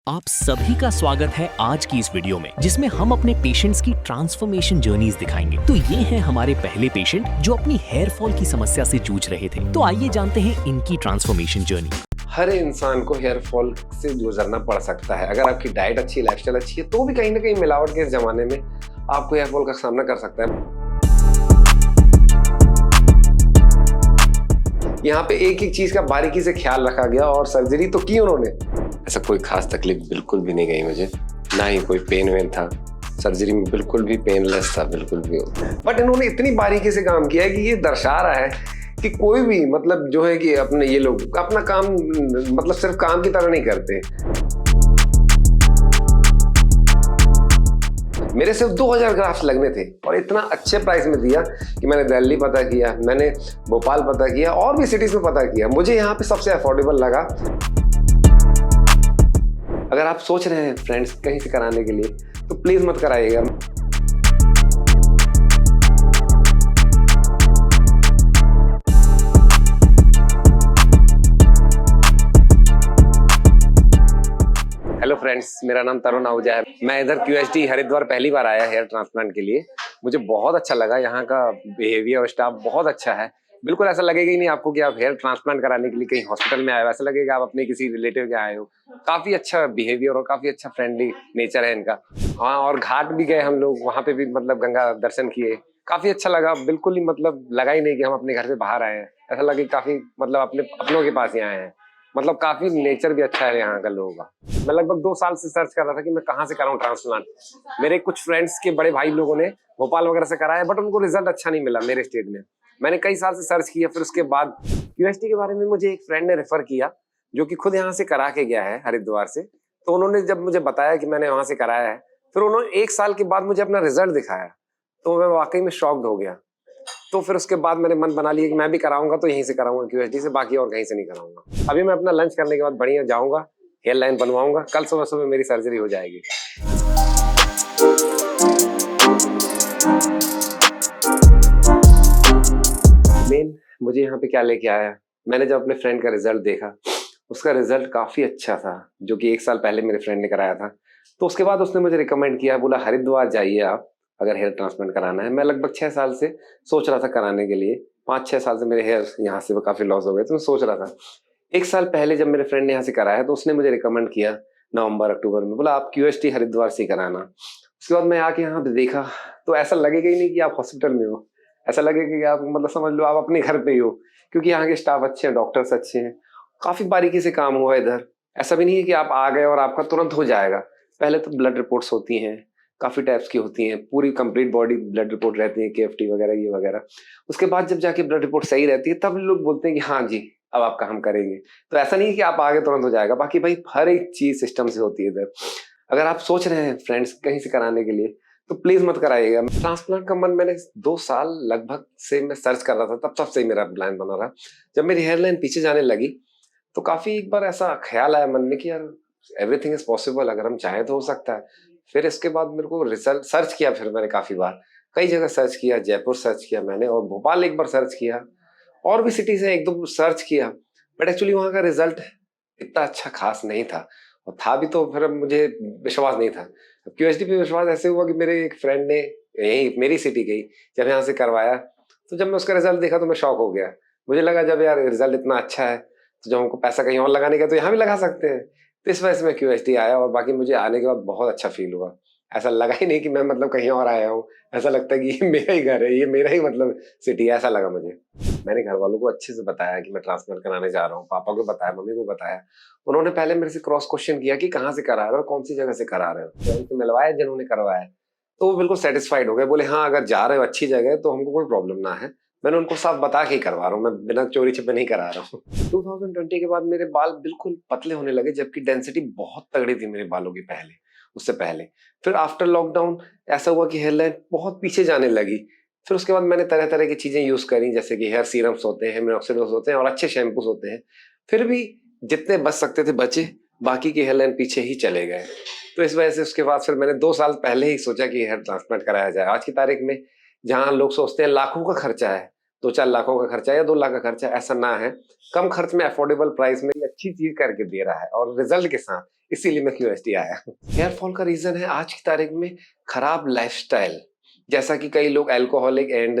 आप सभी का स्वागत है आज की इस वीडियो में, जिसमें हम अपने पेशेंट्स की ट्रांसफॉर्मेशन जर्नीज दिखाएंगे। तो ये हैं हमारे पहले पेशेंट जो अपनी हेयर फॉल की समस्या से जूझ रहे थे। तो आइए जानते हैं इनकी ट्रांसफॉर्मेशन जर्नी। हर इंसान को हेयर फॉल से गुजरना पड़ सकता है। अगर आपकी डाइट अच्छी, लाइफस्टाइल अच्छी है, तो भी कहीं ना कहीं मिलावट के इस जमाने में आपको हेयर फॉल का सामना कर सकता है। यहाँ पे एक एक चीज का बारीकी से ख्याल रखा गया और सर्जरी तो की उन्होंने। ऐसा कोई खास तकलीफ बिल्कुल भी नहीं गई मुझे, ना ही कोई पेन वेन था। सर्जरी में बिल्कुल भी पेनलेस था, बिल्कुल भी। बट इन्होंने इतनी बारीकी से काम किया है कि ये दर्शा रहा है कि कोई भी मतलब जो है कि अपने ये लोग अपना काम मतलब सिर्फ काम की तरह नहीं करते। मेरे सिर्फ 2000 ग्राफ्स लगने थे और इतना अच्छे प्राइस में दिया कि मैंने दिल्ली पता किया, मैंने भोपाल पता किया और भी सिटीज में पता किया। मुझे यहाँ पे सबसे अफोर्डेबल लगा। अगर आप सोच रहे हैं फ्रेंड्स कहीं से कराने के लिए, तो प्लीज मत कराइएगा। हेलो फ्रेंड्स, मेरा नाम तरुण आहूजा है। मैं इधर QHD हरिद्वार पहली बार आया हेयर ट्रांसप्लांट के लिए। मुझे बहुत अच्छा लगा, यहाँ का बिहेवियर और स्टाफ बहुत अच्छा है। बिल्कुल ऐसा लगेगा ही नहीं आपको कि आप हेयर ट्रांसप्लांट कराने के लिए कहीं हॉस्पिटल में आए हो। ऐसा लगेगा आप अपने किसी रिलेटिव के आए हो। काफी अच्छा बिहेवियर और काफी अच्छा फ्रेंडली नेचर है इनका। हाँ, और घाट भी गए हम लोग, वहाँ पे भी मतलब गंगा दर्शन किए। काफी अच्छा लगा, बिल्कुल ही मतलब लगा ही नहीं कि हम अपने घर से बाहर आए हैं। ऐसा लगे काफी मतलब अपनों के पास ही आए हैं। मतलब काफी नेचर भी अच्छा है यहाँ का लोगों का। मैं लगभग 2 साल से सर्च कर रहा था कि मैं कहाँ से कराऊं ट्रांसप्लांट। मेरे कुछ फ्रेंड्स के बड़े भाई लोगों ने भोपाल वगैरह से कराया, बट उनको रिजल्ट अच्छा नहीं मिला मेरे स्टेट में। मैंने कई साल से सर्च किया, फिर उसके बाद QHD के बारे में मुझे एक फ्रेंड ने रेफर किया, जो कि खुद यहाँ से करा के गया है हरिद्वार से। तो उन्होंने जब मुझे बताया कि मैंने वहां से कराया है, फिर उन्होंने 1 साल के बाद मुझे अपना रिजल्ट दिखाया, तो मैं वाकई में शॉक्ड हो गया। तो फिर उसके बाद मैंने मन बना लिया कि मैं भी कराऊंगा तो यहीं से कराऊंगा QHD से, बाकी और कहीं से नहीं कराऊंगा। अभी मैं अपना लंच करने के बाद बढ़िया जाऊंगा, हेयर लाइन बनवाऊंगा। कल सुबह सुबह मेरी सर्जरी हो जाएगी। मेन मुझे यहाँ पे क्या लेके आया, मैंने जब अपने फ्रेंड का रिजल्ट देखा, उसका रिजल्ट काफी अच्छा था, जो कि 1 साल पहले मेरे फ्रेंड ने कराया था। तो उसके बाद उसने मुझे रिकमेंड किया, बोला हरिद्वार जाइए आप अगर हेयर ट्रांसप्लांट कराना है। मैं लगभग 6 साल से सोच रहा था कराने के लिए। 5-6 साल से मेरे हेयर यहाँ से काफी लॉस हो गए, तो मैं सोच रहा था। 1 साल पहले जब मेरे फ्रेंड ने यहाँ से कराया, तो उसने मुझे रिकमेंड किया नवंबर अक्टूबर में, बोला आप QHD हरिद्वार से कराना। उसके बाद मैं आके यहाँ पे देखा, तो ऐसा लगेगा ही नहीं कि आप हॉस्पिटल में हो। ऐसा लगेगा कि आप मतलब समझ लो आप अपने घर पे ही हो, क्योंकि यहाँ के स्टाफ अच्छे हैं, डॉक्टर्स अच्छे हैं। काफी बारीकी से काम हुआ इधर। ऐसा भी नहीं है कि आप आ गए और आपका तुरंत हो जाएगा। पहले तो ब्लड रिपोर्ट्स होती हैं, काफी टाइप्स की होती हैं, पूरी कंप्लीट बॉडी ब्लड रिपोर्ट रहती है, KFT वगैरह ये वगैरह। उसके बाद जब जाके ब्लड रिपोर्ट सही रहती है, तब लोग बोलते हैं कि हाँ जी अब आपका हम करेंगे। तो ऐसा नहीं है कि आप आगे तुरंत हो जाएगा। बाकी भाई हर एक चीज सिस्टम से होती है इधर। अगर आप सोच रहे हैं फ्रेंड्स कहीं से कराने के लिए, तो प्लीज मत कराइएगा। ट्रांसप्लांट का मन मैंने 2 साल लगभग से मैं सर्च कर रहा था, तब से मेरा प्लान बना रहा। जब मेरी हेयर लाइन पीछे जाने लगी, तो काफी एक बार ऐसा ख्याल आया मन में कि यार एवरीथिंग इज पॉसिबल, अगर हम चाहें तो हो सकता है। फिर इसके बाद मेरे को रिसर्च सर्च किया, फिर मैंने काफी बार कई जगह सर्च किया, जयपुर सर्च किया मैंने, और भोपाल एक बार सर्च किया, और भी सिटीज है 1-2 सर्च किया। बट एक्चुअली वहां का रिजल्ट इतना अच्छा खास नहीं था, और था भी तो फिर मुझे विश्वास नहीं था। अब QHD पे विश्वास ऐसे हुआ कि मेरे एक फ्रेंड ने यही मेरी सिटी गई, जब यहाँ से करवाया, तो जब मैं उसका रिजल्ट देखा तो मैं शॉक हो गया। मुझे लगा जब यार रिजल्ट इतना अच्छा है, तो जब हमको पैसा कहीं और लगाने का तो यहाँ भी लगा सकते हैं। तो इस वजह से मैं QHD आया, और बाकी मुझे आने के बाद बहुत अच्छा फील हुआ। ऐसा लगा ही नहीं कि मैं मतलब कहीं और आया हूँ। ऐसा लगता है कि ये मेरा ही घर है, ये मेरा ही मतलब सिटी है, ऐसा लगा मुझे। मैंने घर वालों को अच्छे से बताया कि मैं ट्रांसप्लांट कराने जा रहा हूँ, पापा को बताया, मम्मी को बताया। उन्होंने पहले मेरे से क्रॉस क्वेश्चन किया कि कहाँ से करा रहे हो, कौन सी जगह से करा रहे हो। तो उनसे मिलवाया जिन्होंने करवाया, तो वो बिल्कुल सेटिस्फाइड हो गए। बोले हाँ अगर जा रहे हो अच्छी जगह तो हमको कोई प्रॉब्लम ना है। मैंने उनको साफ बता के ही करवा रहा हूँ, मैं बिना चोरी छिपे नहीं करा रहा हूँ। 2020 के बाद मेरे बाल बिल्कुल पतले होने लगे, जबकि डेंसिटी बहुत तगड़ी थी मेरे बालों की उससे पहले। फिर आफ्टर लॉकडाउन ऐसा हुआ कि हेयर लाइन बहुत पीछे जाने लगी। फिर उसके बाद मैंने तरह तरह की चीजें यूज करी, जैसे कि हेयर सीरम्स होते हैं, मिनॉक्सिडिल्स होते हैं, और अच्छे शैम्पूस होते हैं। फिर भी जितने बच सकते थे बचे, बाकी के हेयर लाइन पीछे ही चले गए। तो इस वजह से उसके बाद फिर मैंने 2 साल पहले ही सोचा कि हेयर ट्रांसप्लांट कराया जाए। आज की तारीख में जहाँ लोग सोचते हैं लाखों का खर्चा है, 2-4 लाखों का खर्चा या 2 लाख का खर्चा, ऐसा ना है। कम खर्च में अफोर्डेबल प्राइस में ये अच्छी चीज करके दे रहा है, और रिजल्ट के साथ इसीलिए मैं क्यूएसटी आया। हेयर फॉल का रीजन है आज की तारीख में खराब लाइफस्टाइल, जैसा कि कई लोग अल्कोहलिक एंड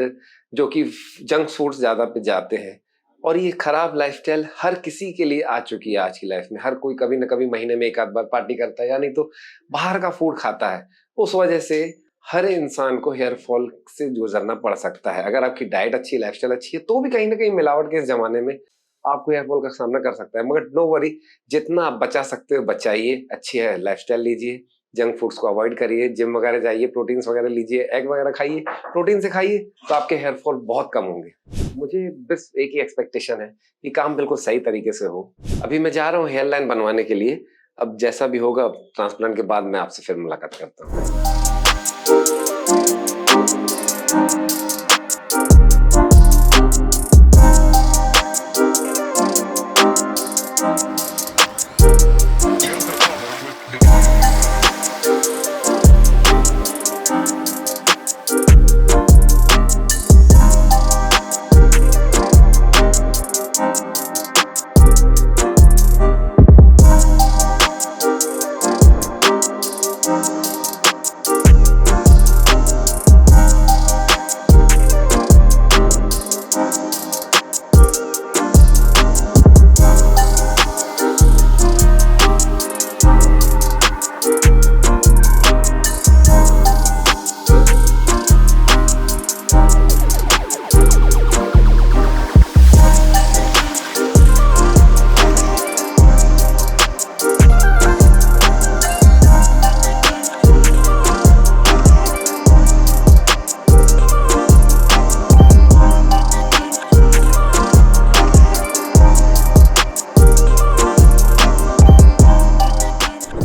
जो कि जंक फूड्स ज्यादा पे जाते हैं, और ये खराब लाइफस्टाइल हर किसी के लिए आ चुकी है आज की लाइफ में। हर कोई कभी ना कभी महीने में एक आध बार पार्टी करता है या नहीं तो बाहर का फूड खाता है। उस वजह से हर इंसान को हेयर फॉल से गुजरना पड़ सकता है। अगर आपकी डाइट अच्छी है, लाइफस्टाइल अच्छी है, तो भी कहीं ना कहीं मिलावट के इस जमाने में आपको हेयर फॉल का सामना कर सकता है। मगर नो वरी, जितना आप बचा सकते हो बचाइए, अच्छी है लाइफस्टाइल लीजिए, जंक फूड्स को अवॉइड करिए, जिम वगैरह जाइए, प्रोटीन्स वगैरह लीजिए, एग वगैरह खाइए, प्रोटीन से खाइए, तो आपके हेयर फॉल बहुत कम होंगे। मुझे बस एक ही एक्सपेक्टेशन है कि काम बिल्कुल सही तरीके से हो। अभी मैं जा रहा हूँ हेयर लाइन बनवाने के लिए। अब जैसा भी होगा ट्रांसप्लांट के बाद मैं आपसे फिर मुलाकात करता हूँ।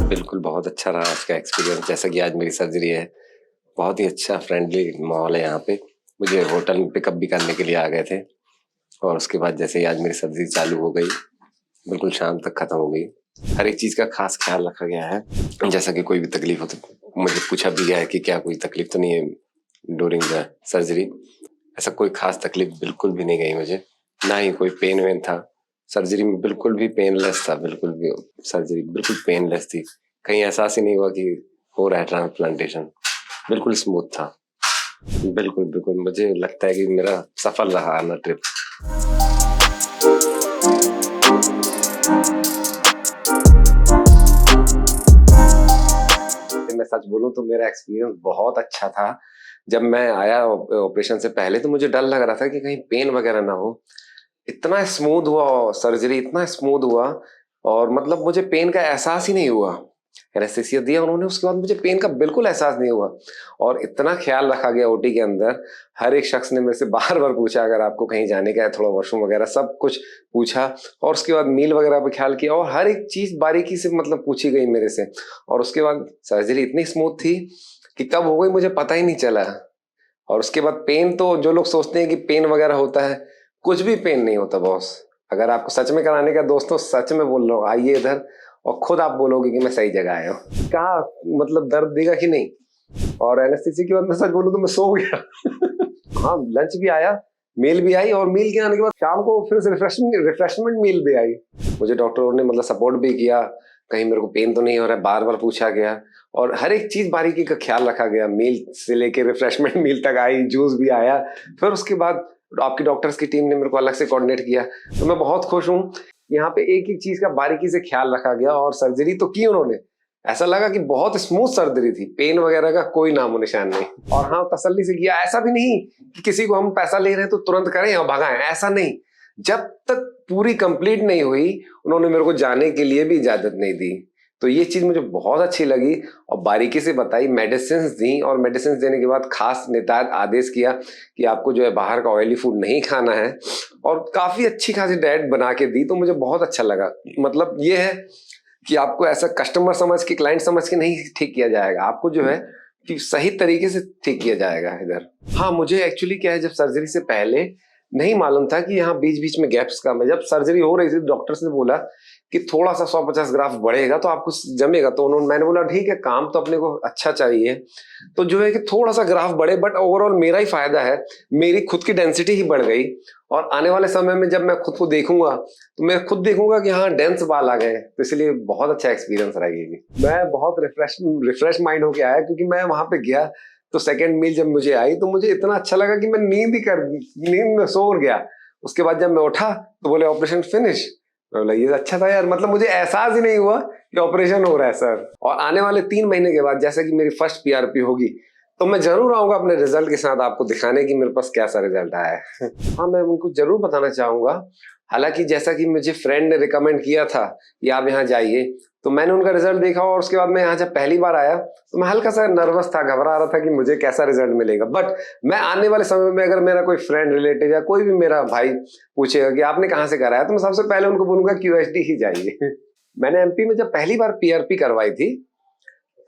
बिल्कुल बहुत अच्छा रहा आज का एक्सपीरियंस। जैसा कि आज मेरी सर्जरी है, बहुत ही अच्छा फ्रेंडली माहौल है यहाँ पे। मुझे होटल में पिकअप भी करने के लिए आ गए थे, और उसके बाद जैसे ही आज मेरी सर्जरी चालू हो गई, बिल्कुल शाम तक खत्म हो गई। हर एक चीज़ का खास ख्याल रखा गया है। जैसा कि कोई भी तकलीफ हो तो मुझे पूछा भी गया है कि क्या कोई तकलीफ तो नहीं है ड्यूरिंग द सर्जरी। ऐसा कोई खास तकलीफ बिल्कुल भी नहीं गई मुझे, ना ही कोई पेन वेन था। सर्जरी में बिल्कुल भी पेनलेस था, बिल्कुल भी सर्जरी बिल्कुल पेनलेस थी। कहीं एहसास ही नहीं हुआ कि हो रहा है ट्रांसप्लांटेशन, बिल्कुल स्मूथ था। बिल्कुल बिल्कुल मुझे लगता है कि मेरा सफल रहा आना ट्रिप। मैं सच बोलूं तो मेरा एक्सपीरियंस बहुत अच्छा था। जब मैं आया ऑपरेशन से पहले तो मुझे डर लग रहा था कि कहीं पेन वगैरह ना हो। इतना स्मूथ हुआ सर्जरी, इतना स्मूथ हुआ, और मतलब मुझे पेन का एहसास ही नहीं हुआ। एनेस्थीसिया दिया उन्होंने, उसके बाद मुझे पेन का बिल्कुल एहसास नहीं हुआ। और इतना ख्याल रखा गया ओटी के अंदर। हर एक शख्स ने मेरे से बार बार पूछा अगर आपको कहीं जाने का है, थोड़ा वॉशरूम वगैरह सब कुछ पूछा, और उसके बाद मील वगैरह पे ख्याल किया, और हर एक चीज बारीकी से मतलब पूछी गई मेरे से। और उसके बाद सर्जरी इतनी स्मूथ थी कि कब हो गई मुझे पता ही नहीं चला। और उसके बाद पेन, तो जो लोग सोचते हैं कि पेन वगैरह होता है, कुछ भी पेन नहीं होता बॉस। अगर आपको सच में कराने का दोस्तों, सच में बोल रहा हूँ, आइए इधर और खुद आप बोलोगे कि मैं सही जगह आया हूँ। कहा मतलब दर्द देगा कि नहीं। और एनेस्थीसिया के बाद मैं सच बोलूं तो मैं सो गया। हाँ, लंच भी आया, मील भी आई, और मील के आने के बाद शाम को फिर से रिफ्रेशमेंट मील भी आई। मुझे डॉक्टरों ने मतलब सपोर्ट भी किया, कहीं मेरे को पेन तो नहीं हो रहा है, बार बार पूछा गया, और हर एक चीज बारीकी का ख्याल रखा गया। मील से लेके रिफ्रेशमेंट मील तक आई, जूस भी आया। फिर उसके बाद आपकी डॉक्टर्स की टीम ने मेरे को अलग से कोऑर्डिनेट किया। तो मैं बहुत खुश हूँ। यहाँ पे एक एक चीज का बारीकी से ख्याल रखा गया, और सर्जरी तो की उन्होंने। ऐसा लगा कि बहुत स्मूथ सर्जरी थी, पेन वगैरह का कोई नामो निशान नहीं। और हाँ, तसल्ली से किया। ऐसा भी नहीं कि किसी को हम पैसा ले रहे हैं तो तुरंत करें और भगाएं, ऐसा नहीं। जब तक पूरी कंप्लीट नहीं हुई, उन्होंने मेरे को जाने के लिए भी इजाजत नहीं दी। तो ये चीज मुझे बहुत अच्छी लगी, और बारीकी से बताई, मेडिसिन दी, और मेडिसिन देने के बाद खास निदान आदेश किया कि आपको जो है बाहर का ऑयली फूड नहीं खाना है, और काफी अच्छी खासी डाइट बना के दी। तो मुझे बहुत अच्छा लगा। मतलब ये है कि आपको ऐसा कस्टमर समझ के, क्लाइंट समझ के नहीं ठीक किया जाएगा, आपको जो है कि सही तरीके से ठीक किया जाएगा इधर। हाँ, मुझे एक्चुअली क्या है, जब सर्जरी से पहले नहीं मालूम था कि यहाँ बीच बीच में गैप्स कम है। जब सर्जरी हो रही थी डॉक्टर्स ने बोला कि थोड़ा सा 150 ग्राफ बढ़ेगा तो आपको जमेगा। तो उन्होंने, मैंने बोला ठीक है, काम तो अपने को अच्छा चाहिए, तो जो है कि थोड़ा सा ग्राफ बढ़े, बट ओवरऑल मेरा ही फायदा है, मेरी खुद की डेंसिटी ही बढ़ गई। और आने वाले समय में जब मैं खुद को देखूंगा तो मैं खुद देखूंगा कि हाँ डेंस बाल आ गए, तो इसलिए बहुत अच्छा एक्सपीरियंस रहेगी। मैं बहुत रिफ्रेश माइंड होके आया, क्योंकि मैं वहां पे गया तो सेकेंड मील जब मुझे आई तो मुझे इतना अच्छा लगा कि मैं नींद में सो गया। उसके बाद जब मैं उठा तो बोले ऑपरेशन फिनिश। बोला ये अच्छा था यार, मतलब मुझे एहसास ही नहीं हुआ कि ऑपरेशन हो रहा है सर। और आने वाले 3 महीने के बाद जैसे कि मेरी फर्स्ट पीआरपी होगी तो मैं जरूर आऊंगा अपने रिजल्ट के साथ आपको दिखाने की मेरे पास कैसा रिजल्ट आया है। हाँ, मैं उनको जरूर बताना चाहूंगा। हालांकि जैसा कि मुझे फ्रेंड ने रिकमेंड किया था कि आप यहाँ जाइए, तो मैंने उनका रिजल्ट देखा और उसके बाद मैं यहाँ जब पहली बार आया तो मैं हल्का सा नर्वस था, घबरा रहा था कि मुझे कैसा रिजल्ट मिलेगा। बट मैं आने वाले समय में अगर मेरा कोई फ्रेंड, रिलेटिव या कोई भी मेरा भाई पूछेगा कि आपने कहाँ से कराया, तो मैं सबसे पहले उनको बोलूंगा QHD ही जाइए। मैंने एमपी में जब पहली बार पीआरपी करवाई थी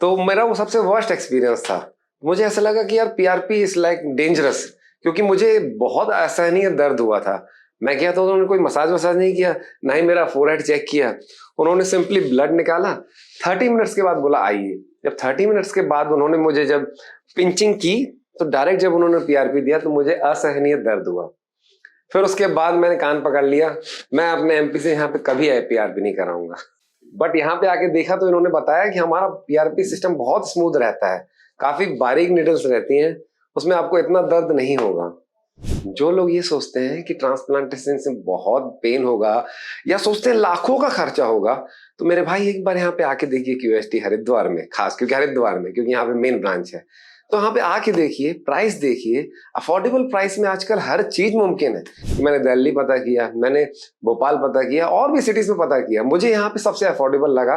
तो मेरा वो सबसे वर्स्ट एक्सपीरियंस था। मुझे ऐसा लगा कि यार पीआरपी इज लाइक डेंजरस, क्योंकि मुझे बहुत असहनीय दर्द हुआ था। मैं गया तो उन्होंने कोई मसाज वसाज नहीं किया, ना ही मेरा फोरहेड चेक किया। उन्होंने सिंपली ब्लड निकाला, 30 मिनट्स के बाद बोला आइए। जब 30 मिनट्स के बाद उन्होंने मुझे जब पिंचिंग की तो डायरेक्ट जब उन्होंने पीआरपी दिया तो मुझे असहनीय दर्द हुआ। फिर उसके बाद मैंने कान पकड़ लिया, मैं अपने एमपी से यहाँ पे कभी पीआरपी नहीं कराऊंगा। बट यहाँ पे आके देखा तो इन्होंने बताया कि हमारा पीआरपी सिस्टम बहुत स्मूथ रहता है, काफी बारीक निडल्स रहती हैं, उसमें आपको इतना दर्द नहीं होगा। जो लोग ये सोचते हैं कि ट्रांसप्लांटेशन से बहुत पेन होगा या सोचते हैं लाखों का खर्चा होगा, तो मेरे भाई एक बार यहाँ पे आके देखिए QHD हरिद्वार में, खास क्योंकि हरिद्वार में, क्योंकि यहाँ पे मेन ब्रांच है। तो यहाँ पे आके देखिए, प्राइस देखिए, अफोर्डेबल प्राइस में आजकल हर चीज मुमकिन है। मैंने दिल्ली पता किया, मैंने भोपाल पता किया, और भी सिटीज में पता किया, मुझे यहाँ पे सबसे अफोर्डेबल लगा।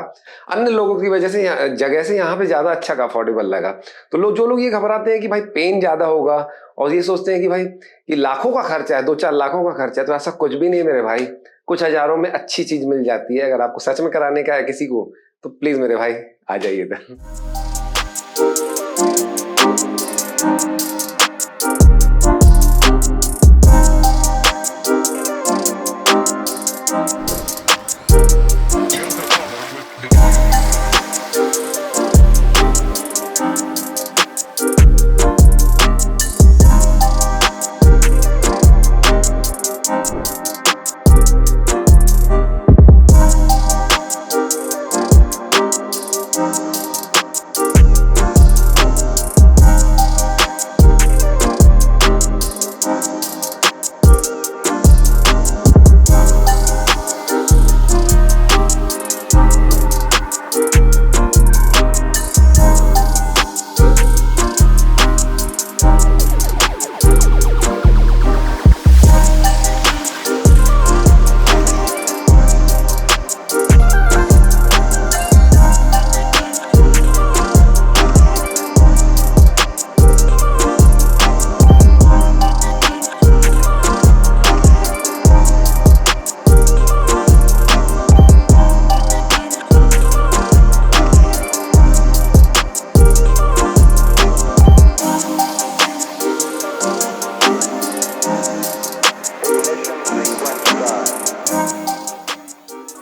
अन्य लोगों की वजह से जगह से यहाँ पे ज्यादा अच्छा का अफोर्डेबल लगा। तो जो लोग ये घबराते हैं कि भाई पेन ज्यादा होगा और ये सोचते हैं कि भाई ये लाखों का खर्चा है, 2-4 लाखों का खर्चा है, तो ऐसा कुछ भी नहीं मेरे भाई। कुछ हजारों में अच्छी चीज मिल जाती है। अगर आपको सच में कराने का है किसी को तो प्लीज मेरे भाई आ जाइए इधर।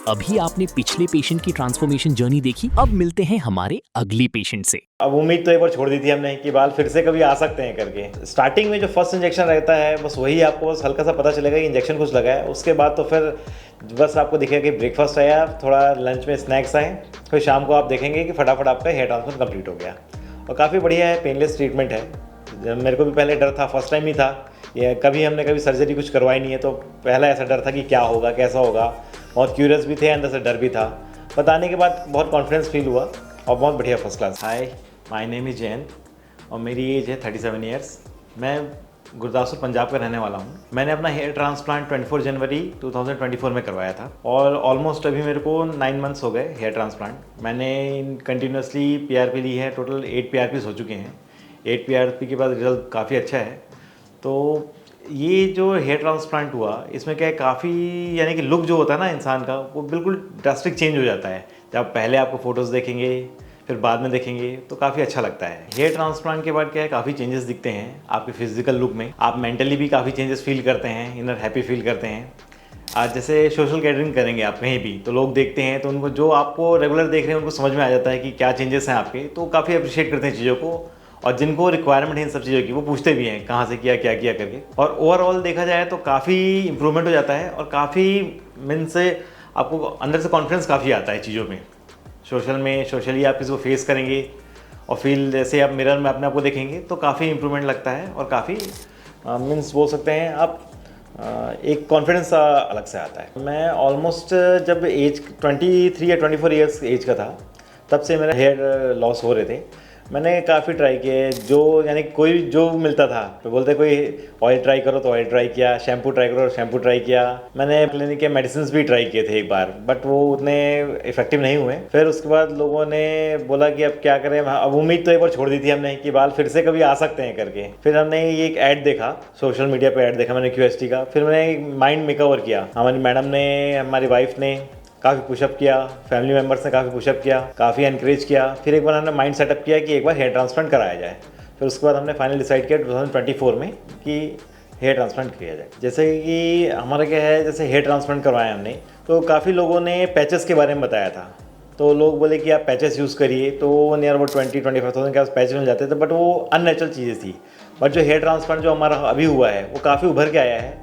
अभी आपने पिछले पेशेंट की ट्रांसफॉर्मेशन जर्नी देखी, अब मिलते हैं हमारे अगले पेशेंट से। अब उम्मीद तो एक बार छोड़ दी थी हमने कि बाल फिर से कभी आ सकते हैं करके। स्टार्टिंग में जो फर्स्ट इंजेक्शन रहता है बस वही आपको बस हल्का सा पता चलेगा कि इंजेक्शन कुछ लगा है। उसके बाद तो फिर बस आपको दिखेगा कि ब्रेकफास्ट आया, थोड़ा लंच में स्नैक्स आए, फिर शाम को आप देखेंगे कि फटाफट आपका हेयर ट्रांसफर कंप्लीट हो गया। और काफ़ी बढ़िया है, पेनलेस ट्रीटमेंट है। जब मेरे को भी पहले डर था, फर्स्ट टाइम ही था, ये कभी सर्जरी कुछ करवाई नहीं है, तो पहला ऐसा डर था कि क्या होगा, कैसा होगा। बहुत क्यूरियस भी थे, अंदर से डर भी था। बताने के बाद बहुत कॉन्फिडेंस फील हुआ और बहुत बढ़िया, first class. Hi, my name is Jayant और मेरी एज है 37 ईयर्स। मैं गुरदासपुर पंजाब का रहने वाला हूँ। मैंने अपना हेयर ट्रांसप्लांट 24 जनवरी 2024 में करवाया था और ऑलमोस्ट अभी मेरे को 9 मंथ्स हो गए हेयर ट्रांसप्लांट। मैंने कंटिन्यूसली पीआरपी ली है, टोटल 8 पीआरपीज हो चुके हैं। 8 पीआरपी के बाद रिजल्ट काफ़ी अच्छा है। तो ये जो हेयर ट्रांसप्लांट हुआ, इसमें क्या है, काफ़ी यानी कि लुक जो होता है ना इंसान का, वो बिल्कुल ड्रास्टिक चेंज हो जाता है। जब पहले आपको फ़ोटोज़ देखेंगे फिर बाद में देखेंगे तो काफ़ी अच्छा लगता है। हेयर ट्रांसप्लांट के बाद क्या है, काफ़ी चेंजेस दिखते हैं आपके फिजिकल लुक में। आप मेंटली भी काफ़ी चेंजेस फील करते हैं, इनर हैप्पी फील करते हैं। आज जैसे सोशल गैदरिंग करेंगे आप कहीं भी, तो लोग देखते हैं तो उनको, जो आपको रेगुलर देख रहे हैं उनको समझ में आ जाता है कि क्या चेंजेस हैं आपके, तो काफ़ी अप्रिशिएट करते हैं चीज़ों को, और जिनको रिक्वायरमेंट है इन सब चीज़ों की वो पूछते भी हैं कहाँ से किया, क्या किया करके। और ओवरऑल देखा जाए तो काफ़ी इंप्रूवमेंट हो जाता है, और काफ़ी मीन्स से आपको अंदर से कॉन्फिडेंस काफ़ी आता है चीज़ों में। सोशली आप किसी को फेस करेंगे और फील जैसे आप मिरर में अपने आप को देखेंगे तो काफ़ी इंप्रूवमेंट लगता है, और काफ़ी मीन्स बोल सकते हैं आप एक कॉन्फिडेंस अलग से आता है। मैं ऑलमोस्ट जब एज 23 या 24 ईयर्स एज का था तब से मेरा हेयर लॉस हो रहे थे। मैंने काफ़ी ट्राई किए, जो यानी कोई जो मिलता था तो बोलते कोई ऑयल ट्राई करो तो ऑयल ट्राई किया, शैम्पू ट्राई करो शैम्पू ट्राई किया। मैंने क्लिनिक के मेडिसिन भी ट्राई किए थे एक बार, बट वो उतने इफेक्टिव नहीं हुए। फिर उसके बाद लोगों ने बोला कि अब क्या करें, अब उम्मीद तो एक बार छोड़ दी थी हमने कि बाल फिर से कभी आ सकते हैं करके। फिर हमने ये एक ऐड देखा, सोशल मीडिया पर ऐड देखा मैंने QST का। फिर मैंने माइंड मेकओवर किया, हमारी मैडम ने, हमारी वाइफ ने काफ़ी पुशअप किया, फैमिली मेम्बर्स ने काफ़ी पुशअप किया, काफ़ी एनकरेज किया। फिर एक बार हमने माइंड सेटअप किया कि एक बार हेयर ट्रांसप्लांट कराया जाए। फिर उसके बाद हमने फाइनल डिसाइड किया 2024 में कि हेयर ट्रांसप्लांट किया जाए। जैसे कि हमारा क्या है, जैसे हेयर ट्रांसप्लांट करवाया हमने तो काफ़ी लोगों ने पैचेस के बारे में बताया था, तो लोग बोले कि आप पैचेस यूज़ करिए, तो नियर अबाउट 20-25,000 के आस पैचेस मिल जाते थे, बट वो अननेचुरल चीज़ें थी। बट जो हेयर ट्रांसप्लांट जो हमारा अभी हुआ है वो काफ़ी उभर के आया है,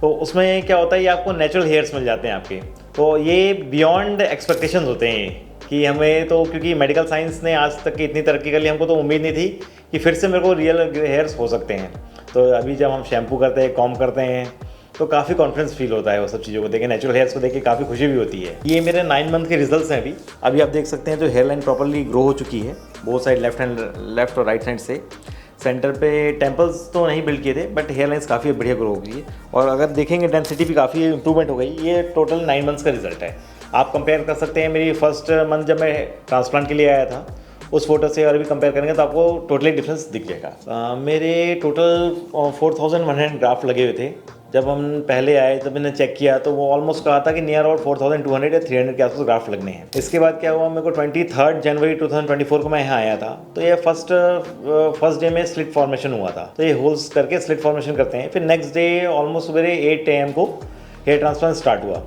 तो उसमें क्या होता है, ये आपको नेचुरल हेयर्स मिल जाते हैं आपके। तो ये बियॉन्ड एक्सपेक्टेशन होते हैं कि हमें तो, क्योंकि मेडिकल साइंस ने आज तक की इतनी तरक्की कर ली, हमको तो उम्मीद नहीं थी कि फिर से मेरे को रियल हेयर्स हो सकते हैं। तो अभी जब हम शैम्पू करते हैं, कॉम्ब करते हैं, तो काफ़ी कॉन्फिडेंस फील होता है वो सब चीज़ों को देख के, नेचुरल हेयर्स को देख के काफ़ी खुशी भी होती है। ये मेरे 9 मंथ के रिजल्ट्स हैं अभी आप देख सकते हैं, जो हेयर लाइन प्रॉपरली ग्रो हो चुकी है बोथ साइड, लेफ्ट और राइट साइड से। सेंटर पे टेम्पल्स तो नहीं बिल्ड किए थे, बट हेयर लाइन्स काफ़ी बढ़िया ग्रो हो गई है, और अगर देखेंगे डेंसिटी भी काफ़ी इंप्रूवमेंट हो गई। ये टोटल 9 मंथ्स का रिजल्ट है। आप कंपेयर कर सकते हैं मेरी फर्स्ट मंथ जब मैं ट्रांसप्लांट के लिए आया था उस फोटो से, और भी कंपेयर करेंगे तो आपको टोटली डिफरेंस दिख जाएगा। मेरे टोटल 4100 ग्राफ्ट लगे हुए थे जब हम पहले आए, तब मैंने चेक किया तो वो ऑलमोस्ट कहा था कि नियर अबाउट 4200 या 300 के आसपास ग्राफ्ट लगने हैं। इसके बाद क्या हुआ, मेरे को 23 जनवरी 2024 को मैं यहाँ आया था, तो ये फर्स्ट डे में स्लिट फॉर्मेशन हुआ था, तो ये होल्स करके स्लिट फॉर्मेशन करते हैं। फिर नेक्स्ट डे ऑलमोस्ट सवेरे 8 AM को हेयर ट्रांसप्लांट स्टार्ट हुआ।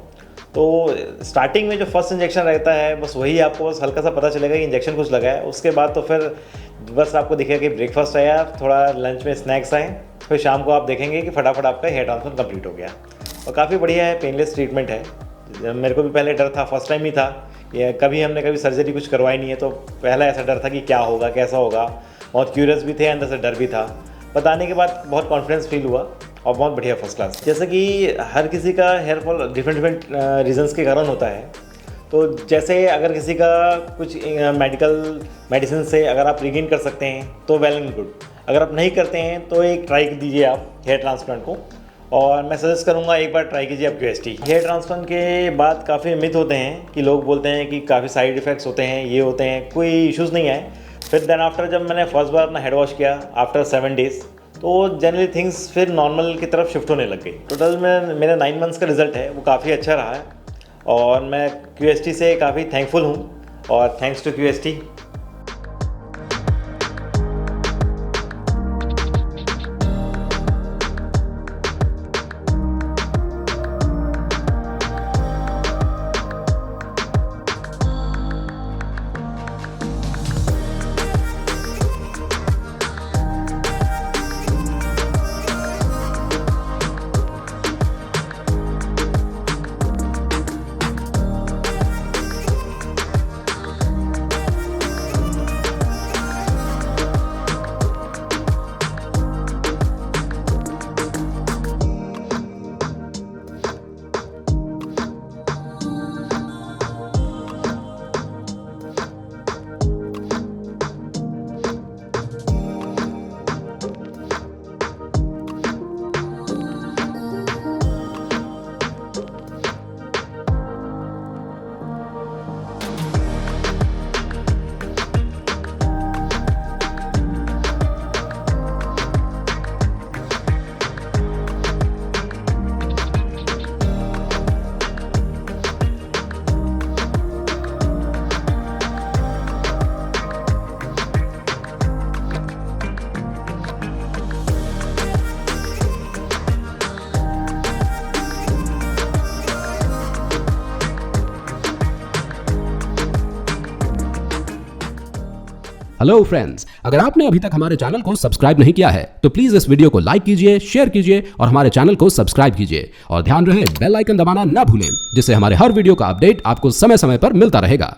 तो स्टार्टिंग में जो फर्स्ट इंजेक्शन रहता है बस वही आपको बस हल्का सा पता चलेगा कि इंजेक्शन कुछ लगा है। उसके बाद तो फिर बस आपको दिखेगा कि ब्रेकफास्ट आया, थोड़ा लंच में स्नैक्स आए, फिर शाम को आप देखेंगे कि फटाफट आपका हेयर ट्रांसप्लांट कंप्लीट हो गया। और काफ़ी बढ़िया है, पेनलेस ट्रीटमेंट है। मेरे को भी पहले डर था, फर्स्ट टाइम ही था, ये हमने कभी सर्जरी कुछ करवाई नहीं है, तो पहला ऐसा डर था कि क्या होगा, कैसा होगा। बहुत क्यूरियस भी थे, अंदर से डर भी था। बताने के बाद बहुत कॉन्फिडेंस फील हुआ और बहुत बढ़िया, फर्स्ट क्लास। जैसे कि हर किसी का हेयर फॉल डिफरेंट रीजंस के कारण होता है, तो जैसे अगर किसी का कुछ मेडिकल मेडिसिन से अगर आप रिगेन कर सकते हैं तो वेल एंड गुड, अगर आप नहीं करते हैं तो एक ट्राई दीजिए आप हेयर ट्रांसप्लांट को, और मैं सजेस्ट करूंगा एक बार ट्राई कीजिए आप QST। हेयर ट्रांसप्लांट के बाद काफ़ी मिथ होते हैं कि लोग बोलते हैं कि काफ़ी साइड इफ़ेक्ट्स होते हैं, ये होते हैं, कोई इश्यूज़ नहीं है। फिर देन आफ्टर जब मैंने फर्स्ट बार अपना हेड वॉश किया आफ्टर 7 डेज़, तो जनरली थिंग्स फिर नॉर्मल की तरफ शिफ्ट होने लग गई। टोटल में मेरा 9 मंथ्स का रिजल्ट है वो काफ़ी अच्छा रहा है, और मैं QST से काफ़ी थैंकफुल हूँ, और thanks to QST। Hello friends, अगर आपने अभी तक हमारे चैनल को सब्सक्राइब नहीं किया है तो प्लीज इस वीडियो को लाइक कीजिए, शेयर कीजिए और हमारे चैनल को सब्सक्राइब कीजिए और ध्यान रहे बेल आइकन दबाना ना भूलें, जिससे हमारे हर वीडियो का अपडेट आपको समय समय पर मिलता रहेगा।